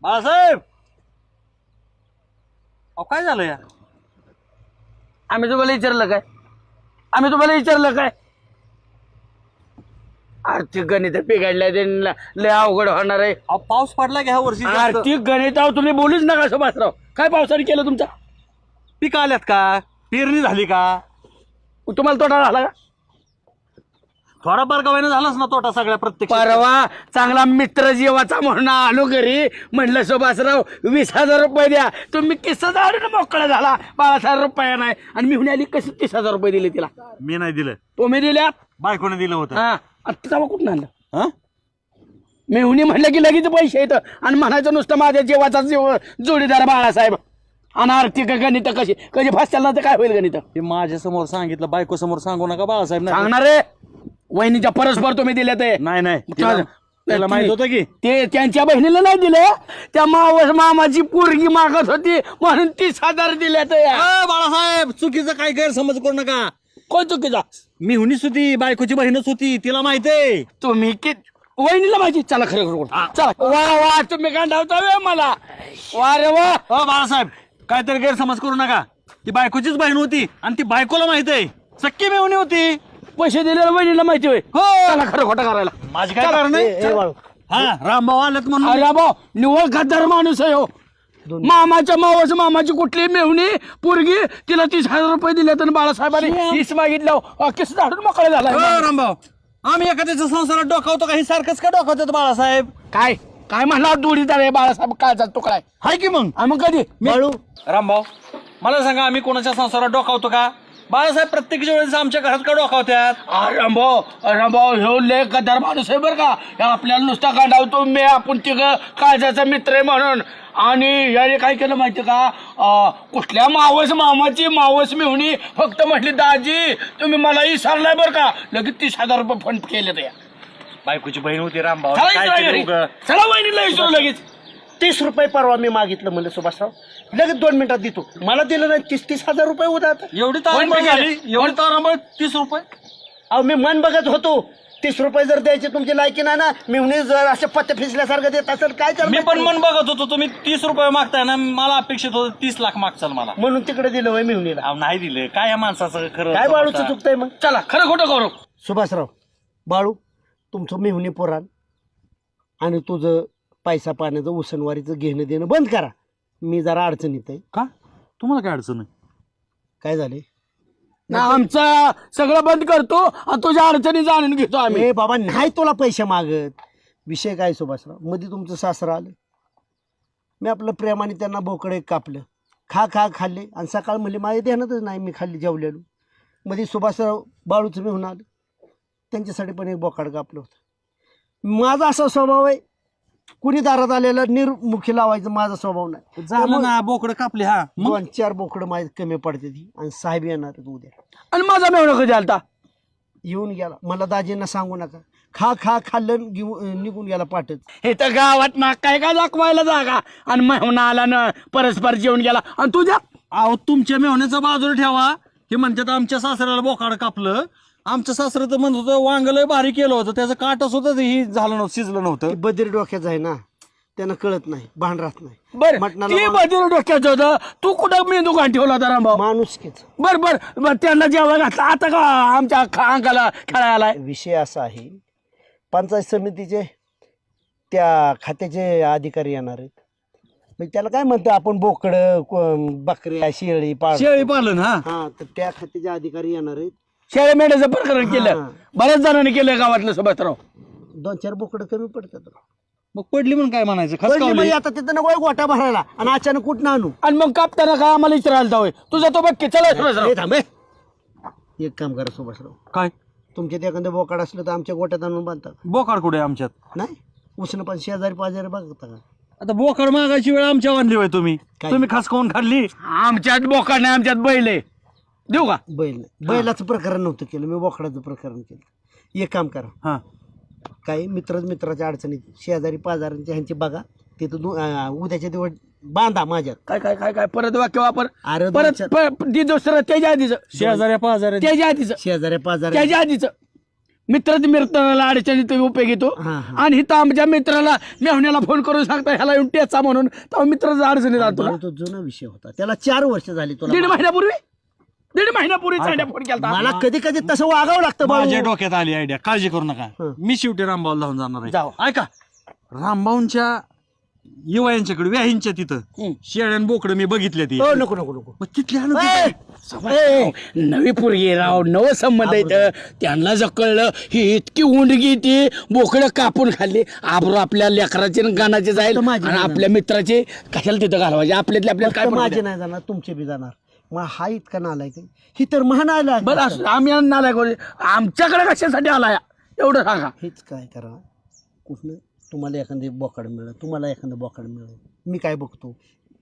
बाळासाहेब अहो काय झालं या? आम्ही तुम्हाला विचारलं काय आर्थिक गणित बिघडल्या त्यांना लय अवघड होणार आहे. अहो पाऊस पडला की ह्या वर्षी जास्त. आर्थिक गणितावर तुम्ही बोलूच नका सुभाषराव. काय पावसाने केलं तुमचा? पिकं आल्यात का? पेरणी झाली का? तुम्हाला तोटा झाला का? थोडाफार का होईना झालाच ना तोटा सगळ्या प्रत्येक परवा चांगला मित्र जीवाचा म्हणून आलो घरी, म्हणलं सुभाषराव 20,000 रुपये द्या. तुम्ही 30,000 मोकळा झाला. 12,000 रुपये नाही आणि मी म्हणाली कशी 30,000 रुपये दिले तिला? मी नाही दिलं, तुम्ही दिल्या. बायकोने दिलं होतं. हा आता कुठून आणलं? हा मेहुणी म्हणलं की लगेच पैसे येतं आणि म्हणायचं नुसतं माझ्या जीवाचा जीव जोडीदार बाळासाहेब. आणि आर्थिक गणित कशी कशी फास्ट तर काय होईल गणित? ते माझ्या समोर सांगितलं, बायको समोर सांगू नका बाळासाहेब. नाही सांगणार रे. वहिनीच्या परस्पर तुम्ही दिले ते. नाही त्याला माहित होतं की ते त्यांच्या बहिणीला नाही दिले. त्या मामाची पोरगी मागत होती म्हणून 30,000 दिले ते. बाळासाहेब चुकीचं काय गैरसमज करू नका. कोण चुकीचा? मिहुनीच होती, बायकोची बहीणच होती, तिला माहितीये. तुम्ही की वहिनीला माहिती. चला खरं चला. वा वा तुम्ही गांडावता मला. वा रे वा. बाळासाहेब काहीतरी गैरसमज करू नका. ती बायकोचीच बहीण होती आणि ती बायकोला माहित आहे. सक्की मिहुनी होती. पैसे दिलेला वहिनीला माहिती होय. हो. चला खरं खोटं करायला. माझी काय कारण आहे? हा रामभाऊ आलेत म्हणून. अरे बा निवळ गद्दार माणूस आहे हो. मामाची कुठली मेहुणी पोरगी तिला 30,000 रुपये दिले तर बाळासाहेबांनी 30 मागितलं. किस झाडून मोकळे झाला. रामभाऊ आम्ही एखाद्याच्या संसारात डोकावतो का? हे सारखंच का डोकावतात बाळासाहेब? काय काय म्हणला जोडीदार आहे बाळासाहेब. काय जातो काय हाय की मग? मग कधी बाळू रामभाऊ मला सांगा, आम्ही कोणाच्या संसारात डोकावतो का? बाळासाहेब प्रत्येक वेळेस आमच्या घरात का डोकावत्यात? रामभाऊ हे लय गद्दार माणूस आहे बरं का. आपल्याला नुसता गांडावतो मी आपण तिघ काळजाचा मित्र आहे म्हणून. आणि याने काय केलं माहिती का? कुठल्या मामाची मावस मेहुणी फक्त म्हटली दाजी तुम्ही मला विसरलाय बरं का. लगेच 30,000 रुपये फंड केले त्या बायकोची बहीण होती रामभाऊ. चला वहिनीला विसरू लगेच. 30 रुपये परवा मी मागितलं म्हणलं सुभाषराव, लगेच 2 मिनिटात देतो. मला दिलं नाही. 30,000 रुपये उद्या. एवढी तारांबळ झाली, एवढी तारांबळ 30 रुपये. अहो मी मन बघत होतो. 30 रुपये जर द्यायचे तुमची लायकी नाही ना, मी जर असे पत्ते फिसल्यासारखं देत असेल काय चाललं? मी पण मन बघत होतो. तुम्ही 30 रुपये मागताय ना, मला अपेक्षित होतं 30 लाख मागचाल मला. म्हणून तिकडे दिलं होय मिहुनीला. अहो, नाही दिलं. काय या माणसाचं खरं काय बाळूचं चुकतंय मग? चला खरं खोटं करू. सुभाषराव बाळू तुमचं मिहुनी पुराण आणि तुझं पैसा पाण्याचं उसनवारीचं घेणं देणं बंद करा. मी जरा अडचणीत आहे. का? तुम्हाला काय अडचण आहे? काय झाले? ना आमचं सगळं बंद करतो आणि तुझ्या अडचणी जाणून घेतो आम्ही. ए बाबा नाही तुला पैसे मागत. विषय काय सुभाषराव, मध्ये तुमचं सासरं आलं. मी आपलं प्रेमाने त्यांना बोकडे कापलं. खाल्ले आणि सकाळ म्हणले माझ्या ध्यानातच नाही मी खाल्ली जेवलेलो. मध्ये सुभाषराव बाळूचं मी होऊन आलं. त्यांच्यासाठी पण एक बोकाड कापलं होतं. माझा असा स्वभाव आहे, कुणी दारात आलेला निर्मुखी लावायचं माझा स्वभाव नाही. झालं ना बोकडं कापले. हा 2-4 बोकडं माझे कमी पडते ती. आणि साहेब येणार उद्या. आणि माझा मेवणं कधी आलता? येऊन गेला. मला दाजींना सांगू नका. खाल्लं घेऊन निघून गेला पाठच. हे तर गावात ना काय काय दाखवायला जागा. आणि मेहना आला ना परस्पर जेवण गेला. आणि तुझ्या अहो तुमच्या मेहण्याचा बाजूला ठेवा. हे म्हणतात आमच्या सासऱ्याला बोकाड कापलं. आमच्या सासरं तर म्हणत होतं वांग लय भारी केलं होतं, त्याचं काटच होतं, ही झालं नव्हतं, शिजलं नव्हतं. बदिर डोक्याचं आहे ना, त्यांना कळत नाही, भान राहत नाही. बर मटणाला ते बदल डोक्याचं होतं. तू कुठं मेंदू घाण ठेवला होता रामभाऊ? माणुसकीच बर त्यांना जेवण घातलं. आता का आमच्या अंगाला खेळायला? विषय असा आहे, पंचायत समितीचे त्या खात्याचे अधिकारी येणार आहेत. म्हणजे त्याला काय म्हणतो आपण बोकडं बकऱ्या शेळी शेळी पालन. हा तर त्या खात्याचे अधिकारी येणार आहेत. शेळ्या मेंढ्याचं प्रकरण केलं. बऱ्याच जणांनी केलं गावातलं सुभाषराव. 2-4 बोकडं कमी पडतात. मग पडली म्हणून काय म्हणायचं? म्हणजे आता तिथं नको गोटा भरायला आणि अचानक कुठं आणू. आणि मग कापताना का आम्हाला विचारायला होय? तुझा तो बघ चला सुभाषराव. थांबे, एक काम करा सुभाषराव, काय तुमच्यात एखादं बोकाड असलं तर आमच्या गोट्यात आणून बांधतात. बोकाड कुठे आमच्यात? नाही उष्ण पण शेजारी पाजारी बघता का? आता बोकाड मागायची वेळ आमच्या आणली होय तुम्ही? काय? तुम्ही खास खाऊन खाल्ली? आमच्यात बोकाड नाही, आमच्यात बैल आहे. देऊ का? बैल नाही, बैलाचं प्रकरण नव्हतं केलं मी, बोकडाचं प्रकरण केलं. एक काम करा, हा काही मित्राच्या अडचणीत शेजारी पाजारांच्या ह्यांची बघा, तिथं उद्याच्या दिवस बांधा माझ्यात. काय काय काय काय परत वाक्य वापर. अरे परत दुसरं त्याच्या आधीच शेजाऱ्या पाजाऱ्या त्याच्या आधीच शेजाऱ्या पाजाऱ्या त्याच्या आधीच मित्राला अडचणीत उपयोग येतो आणि इथं आमच्या मित्राला मेहुण्याला फोन करून सांगता ह्याला येऊन टेचा म्हणून तेव्हा मित्राचा अडचणीत जातो ना. तो जुना विषय होता, त्याला 4 वर्ष झाली. तुला 1.5 महिन्यापूर्वी चांगल्या फोन केला. मला कधी कधी तसं वागावं लागतं बाळू. माझ्या डोक्यात आली आयडिया, काळजी करू नका. मी शेवटी रामभाऊला धावून जाणार आहे. ऐका, रामभाऊंच्या युवायांच्याकडे व्याहींच्या तिथं शेळ्यान बोकडं मी बघितले ती. नको नको नको. मग तिथली आणून नवी पोरगी राव, नवं संबंध येतं. त्यांना जर कळलं ही इतकी उंडगी ती बोकडं कापून खाल्ली, आबरू आपल्या लेकराचे आणि गाणाचे जाईल आणि आपल्या मित्राचे कशाला तिथं घालवायचे. आपल्यातले आपल्याला काय माझे नाही जाणार, तुमचे बी जाणार. मग हा इतका नालाय काय, ही तर महान आला. बरं असं आम्ही नालाय आमच्याकडे कशासाठी आला एवढं सांगा. हेच काय करा, कुठलं तुम्हाला एखादे बोकाड मिळलं, तुम्हाला एखादं बोकाड मिळलं, मी काय बघतो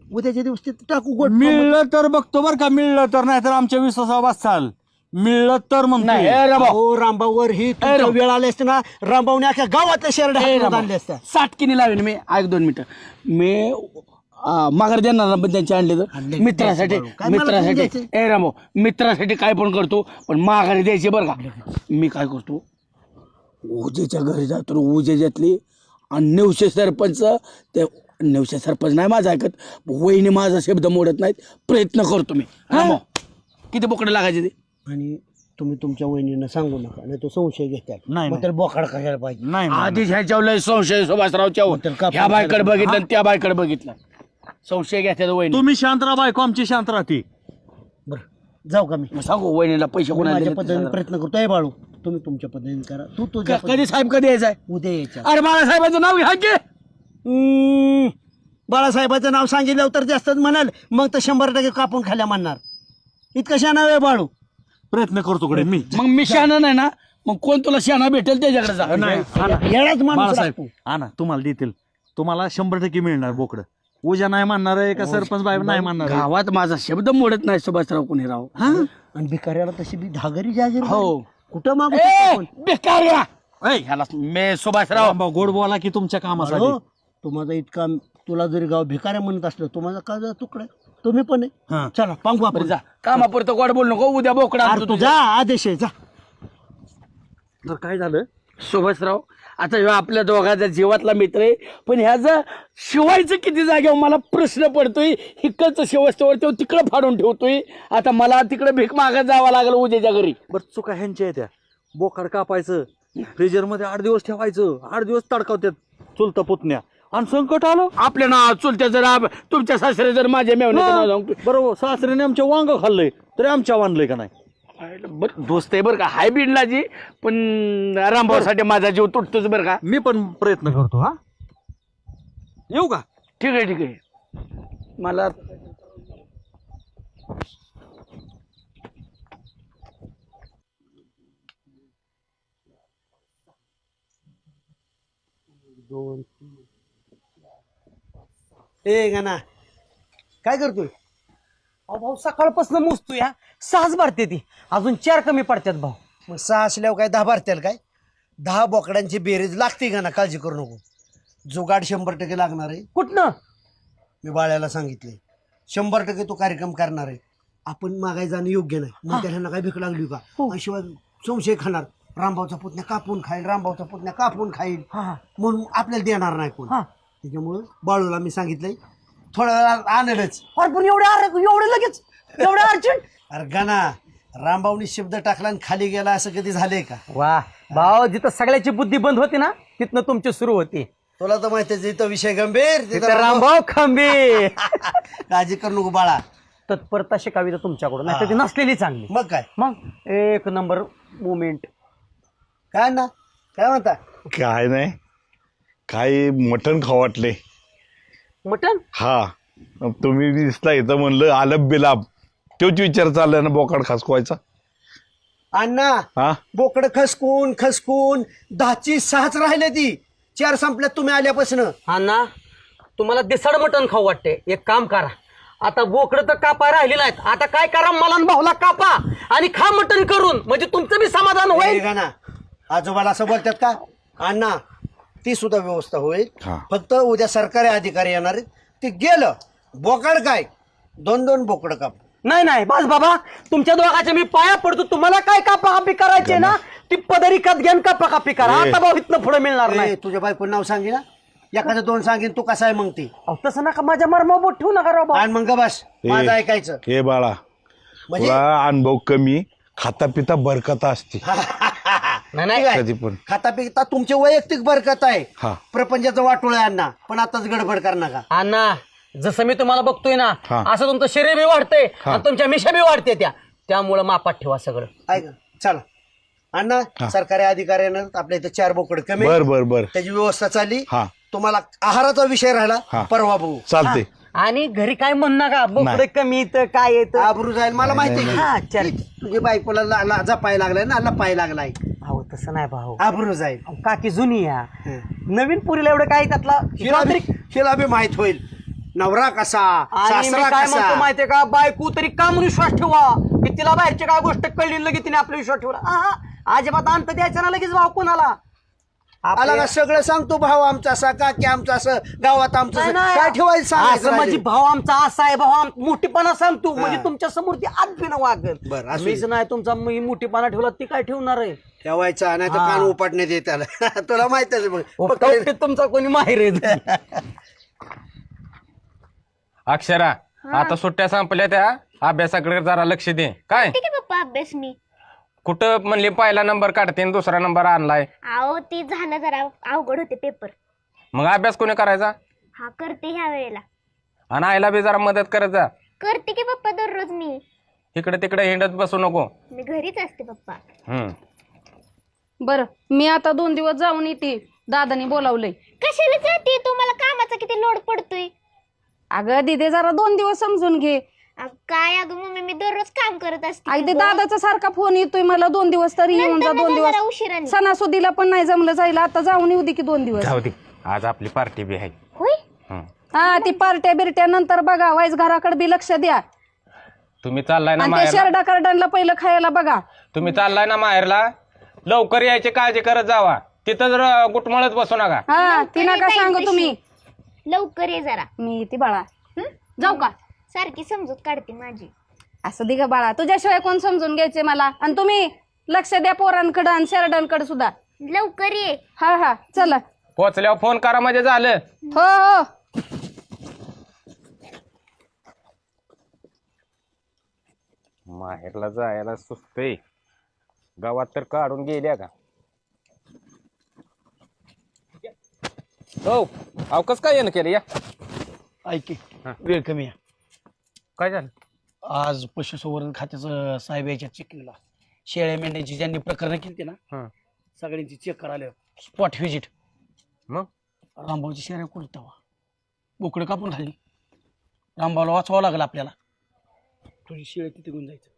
उद्याच्या दिवस ते टाकू गोड. मिळलं तर बघतो बरं का, मिळलं तर, नाही तर आमच्या विश्वासावर चाल. मिळलं तर म्हणतो. हो रामभाऊवर ही तुमच्या वेळ आली असते ना, रामभाऊने अख्या गावातल्या शेरड आणले असत्या. 60 किनी लावेन मी. ऐक 2 मिनिटं, मी माघार देणार ना, पण त्यांचे आणले तर मित्रासाठी. ए रामभाऊ, मित्रासाठी काय पण करतो, पण माघारी द्यायचे बरं का. मी काय करतो, उजेच्या घरी जातो, उजेच्यातली आणि नेवशे सरपंच, ते नेवशे सरपंच नाही माझं ऐकत, वहिनी माझा शब्द मोडत नाहीत, प्रयत्न करतो मी. किती बोकडे लागायचे ते. आणि तुम्ही तुमच्या वहिनीनं सांगू नका, नाही तो संशय घेतात. नाही, मग त्याला बोकाड कशाला पाहिजे. नाही आधीच ह्याच्यावर लय संशय सुभाषरावच्या, ह्या बायकडे बघितलं आणि त्या बायकडे बघितलं, संशय घ्यायचा वहिनी. तुम्ही शांत राहा बायको, आमची शांत राहते. बरं जाऊ का मी. मग सांगू वहिनीला पैसे मी कोणाला माझ्या दिले? पद्धतीने प्रयत्न करतोय बाळू, तुम्ही तुमच्या पद्धतीने करा. तू तुझ्या कधी साहेब कधी यायचाय? उद्या यायच्या. अरे बाळासाहेबांचं नाव घ्या की. बाळासाहेबाचं नाव सांगितलं तर जास्तच म्हणाल, मग तर 100% कापून खाल्या म्हणणार. इतकं शहाणा आहे बाळू. प्रयत्न करतो कडे मी. मग मी शहाणा नाही ना, मग कोण तुला शहाणा भेटेल त्याच्याकडे जा. येणाच माणूस बाळासाहेब लागतो. हा ना, तुम्हाला देतील. तुम्हाला 100% मिळणार बोकडं. उद्या नाही मानणार आहे का सरपंच बाई नाही मानणार आहे? गावात माझा शब्द मोडत नाही सुभाषराव कोणी राव. आणि भिकाऱ्याला तशी बी धागरी जागीर. हो. कुठं मागू बेकार ह्याला मी सुभाषराव रामभाऊ, गोड बोला की तुमच्या कामासाठी. तू माझा इतका, तुला जरी गाव भिकाऱ्या म्हणत असलं, तू माझा का तुकडा, तुम्ही पण आहे. हा. चला पांगू आपण. जा कामापुरतं गोड बोल नको, उद्या बोकडा आणतो तुझा आदेश आहे, जा. तर काय झालं सुभाषराव. आता ह्यो आपल्या दोघांचा जीवातला मित्र आहे, पण ह्याचं शिवायचं किती जागेवर मला प्रश्न पडतोय. इकडचं शिवस्तवर तो तिकडं फाडून ठेवतोय. आता मला तिकडे भीक मागत जावं लागलं उद्याच्या घरी. बरं चुका ह्यांच्या त्या. बोकाड कापायचं, फ्रीजर मध्ये 8 दिवस ठेवायचं, 8 दिवस तडकावतात चुलता पुतण्या, आणि संकट आलं आपल्या ना चुलत्या जर तुमच्या सासरे जर माझ्या मेवणे बरोबर. सासऱ्याने आमच्या वांग खाल्लंय तरी आमच्या वानलंय का नाही. दोस्त आहे बरं का, हाय बीडला जी, पण रामभाऊसाठी माझा जीव तुटतोच बरं का. मी पण प्रयत्न करतो. हा येऊ का? ठीक आहे ठीक आहे. मला ए गाना काय करतोय? भाऊ सकाळपासून मोजतो या 6च भरते ती, अजून 4 कमी पडतात भाऊ. मग 6 असल्यावर काय 10 भरतील काय? 10 बोकडांची बेरीज लागते का ना, काळजी करू नको. जुगाड 100% लागणार आहे. कुठनं? मी बाळ्याला सांगितले 100% तो कार्यक्रम करणार आहे. आपण मागाय जाणं योग्य नाही. मग त्याला काय भीक लागली का, आणि शिवाय संशय खाणार, रामभाऊचा पुतण्या कापून खाईल, रामभाऊचा पुतण्या कापून खाईल, म्हणून आपल्याला देणार नाही कोण. त्याच्यामुळं बाळूला मी सांगितलंय थोड्या वेळा आणलंच. पण एवढे लगेच एवढं अर्जंट? अरे गाना, रामभाऊनी शब्द टाकला आणि खाली गेला असं कधी झालंय का? वा भाऊ, जिथं सगळ्याची बुद्धी बंद होती ना, तिथनं तुमची सुरू होती. तुला तर माहिती आहे इथं विषय गंभीर, तिथं रामभाऊ खंबीर. काळजी करू नको बाळा. तत्परता शिकावी तर तुमच्याकडून, नाही तर ती नसलेली चांगली. मग काय, मग 1 नंबर मुवमेंट. काय ना, काय म्हणता? काय नाही, काय मटण खाऊ वाटले. मटन? हा, तुम्ही दिसता इथं म्हणलं आलब बिलाब, तोच विचार चाललाय ना बोकाड खासकवायचा. अण्णा, हा, बोकड खसकून खसकून 10ची 6च राहिले, ती 4 संपल्यात तुम्ही आल्यापासून. हा ना, तुम्हाला दिसाड मटण खाऊ वाटते. एक काम करा, आता बोकडं तर कापा राहिले नाहीत, आता काय करा, मला आणि भाऊला कापा आणि खा मटण करून, म्हणजे तुमचं बी समाधान होईल. का ना, आजोबाला असं बोलतात का? अण्णा, ती सुद्धा व्यवस्था होईल. हा. फक्त उद्या सरकारी अधिकारी येणार आहेत, ते गेलं बोकड काय 2-2 बोकड काप. नाही नाही, बस बाबा, तुमच्या दोघांच्या मी पाया पडतो. तुम्हाला काय कापा करायचे ना, ती पदरी कात घ्यान कापा कापी करा. ए. आता भाऊ इथनं पुढे मिळणार ए, नाही. तुझ्या बायको नाव सांगे ना, एखादं 2 सांगेन, तू कसा आहे मग ती, अहो, तसं नका माझ्या मर्मा बोट ठेवू नका राव भाऊ. आणि मग बस माझं ऐकायचं. हे बाळा म्हणजे तुला अनुभव कमी, खाता पिता बरकत असते नाही नाही काय? कधी पण. खाता पिता तुमची वैयक्तिक बरकत आहे, हा. प्रपंचाचं वाटोळ आहे अण्णा, पण आताच गडबड कर नका. अण्णा जसं मी तुम्हाला बघतोय ना हा. असं तुमचं शरीर बी वाढतंय आणि तुमच्या मिशा बी वाढते त्यामुळं मापात ठेवा सगळं. ऐका चला अण्णा, सरकारी अधिकाऱ्यानं आपल्या इथे 4 बोकड कमी, बर बर बर त्याची व्यवस्था चालली. हा. तुम्हाला आहाराचा विषय राहिला, हा. परवा बघू. चालते. आणि घरी काय म्हण नका बोकडे नाही. कमी येतं काय येतं. आबरू जाईल मला माहिती आहे. हा चल. तुझी बायकोला जपाय लागलाय ना, लपाय लागलाय, अहो तसं नाही भाऊ. आबरू जाईल. अहो, काकी जुनी या हं. नवीन पुरीला एवढं काय त्यातला हिला बी माहित होईल नवरा कसा, आणि मी सासरा काय म्हणतो कसा. माहितीये का, बायको तरी काम विश्वास ठेवा की तिला बाहेरची काय गोष्ट कळली लगेच तिने आपला विश्वास ठेवला. अजिबात अंत द्यायचा ना लगेच भाऊ कोणाला. आला का सगळं सांगतो, भाऊ आमचा असा, काकी आमचा असं, गावात आमचं असं. काय ठेवायचं सांगायचं असं माझी राहिले. भाऊ आमचा असा आहे, भाऊ मोठीपणा सांगतो म्हणजे तुमच्या समोर ती आदबीनं वागत. बरं, असू मीच नाही तुमचा मोठीपणा ठेवला ती काय ठेवणार आहे. ठेवायचा नाही तर कान उपाटण्यात येत त्याला. तुला माहित आहे मग. तुमचा कोणी माहिर आहे. अक्षरा आता सुट्ट्या संपल्या त्या अभ्यासाकडे जरा लक्ष दे. काय ठीक आहे पप्पा, अभ्यास मी. कुठं म्हणले पहिला नंबर काढते आणि दुसरा नंबर आणलाय, अहो ती झालं जरा अवघड होते पेपर. मग अभ्यास कोणी करायचा? हा करते ह्या वेळेला. आणि आईला बी जरा मदत करत जा. करते की पप्पा दररोज मी. इकडे तिकडे हिंडत बसू नको. मी घरीच असते पप्पा. बरं मी आता 2 दिवस जाऊन येते, दादानी बोलावलंय. कशाला जाते, तुम्हाला कामाचा किती लोड पडतोय. अगं दिदे जरा 2 दिवस समजून घे. काय अगं मम्मी, मी दररोज काम करत असते. अगदी दादाचा सारखा फोन येतोय मला 2 दिवस तरी येऊन जा. 2 जरा दिवस उशिराने. सणासुदीला पण नाही जमलं जायला, आता जाऊन येऊ दे की 2 दिवस. जाऊ दे, आज आपली पार्टी बी आहे. होय. हा ती पार्ट्या बिरट्या नंतर बघा, वाईस घराकडे बी लक्ष द्या. तुम्ही चाललाय ना आणि त्या माहेरला, शेरडा कार्डांना पहिलं खायला बघा. तुम्ही चाललाय ना माहेरला, लवकर यायची काळजी करत जावा. तिथं जर गुटमळत बसू नका. हा ती नका सांगू तुम्ही. लवकर ये जरा. मी येते बाळा. जाऊ का? सारखी समजूत काढते माझी. असं दे ग बाळा, तुझ्याशिवाय कोण समजून घ्यायचे मला. आणि तुम्ही लक्ष द्या पोरांकडे आणि शेरडांकडे सुद्धा. लवकर ये. हा हा चला. पोचल्यावर फोन करा म्हणजे झालं. हो हो. माहेरला जायला सुचतंय, गावात तर काढून गेल्या का. हो अवकाश काय येणं केलं या. ऐके वेळ कमी आहे. काय झालं? आज पशुसंवर्धन खात्याचं साहेब यायच्या चेकिंगला शेळ्या मेंढ्यांची ज्यांनी प्रकरणं केली ना, सगळ्यांची चेक करायला स्पॉट व्हिजिट. मग रामभाऊची शेळ्या कुठे तेव्हा बोकडं कापून खाल्ली. रामभाऊला वाचवावं लागलं आपल्याला. तुझी शेळ्या तिथे घेऊन जायचं.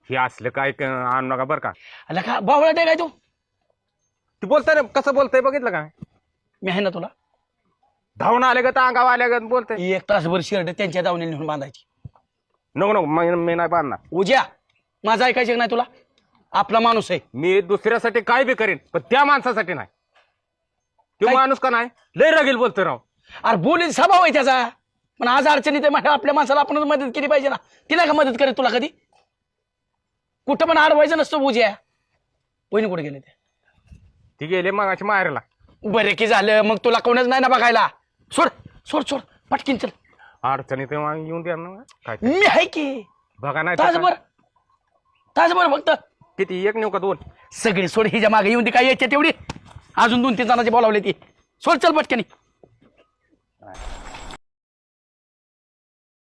हे असलं काय आणू नका बरं का. अला का बावळा काय तू, ती बोलताय ना कसं बोलतय बघितलं का. मी आहे ना तुला. धावून आले का अंगाव आल्या का बोलतय. 1 तासभर शेरड त्यांच्या दावणीला नेऊन बांधायची. नको नको मी नाही पाडणार. उद्या माझं ऐकायचं नाही तुला. आपला माणूस आहे. मी दुसऱ्यासाठी काय बी करेन पण त्या माणसासाठी नाही. तो काय? माणूस का नाही लय रगेल बोलतोय राव. अरे बोलील स्वभाव आहे त्याचा. पण आज अडचणीत आहे, माझ्या आपल्या माणसाला आपणच मदत केली पाहिजे ना. तिला का मदत करे तुला कधी. कुठं पण अडवायचं नसतं बुज्या. वहिनी कुठे गेले ते. ती गेले मगाशी माहेरला. बरे की झालं, मग तुला कोणच नाही ना बघायला. सोड सोड सोड पटकीन चल. अडचणीत येऊन द्या ना काय ते. मी आहे की. बघा नाही तर तासभर तासभर फक्त. किती 1 नेऊ का 2. सगळी सोड हिच्या मागे येऊन ती काय यायच्या तेवढी. अजून 2-3 जणांची बोलावली ती. सोड चल पटकनी.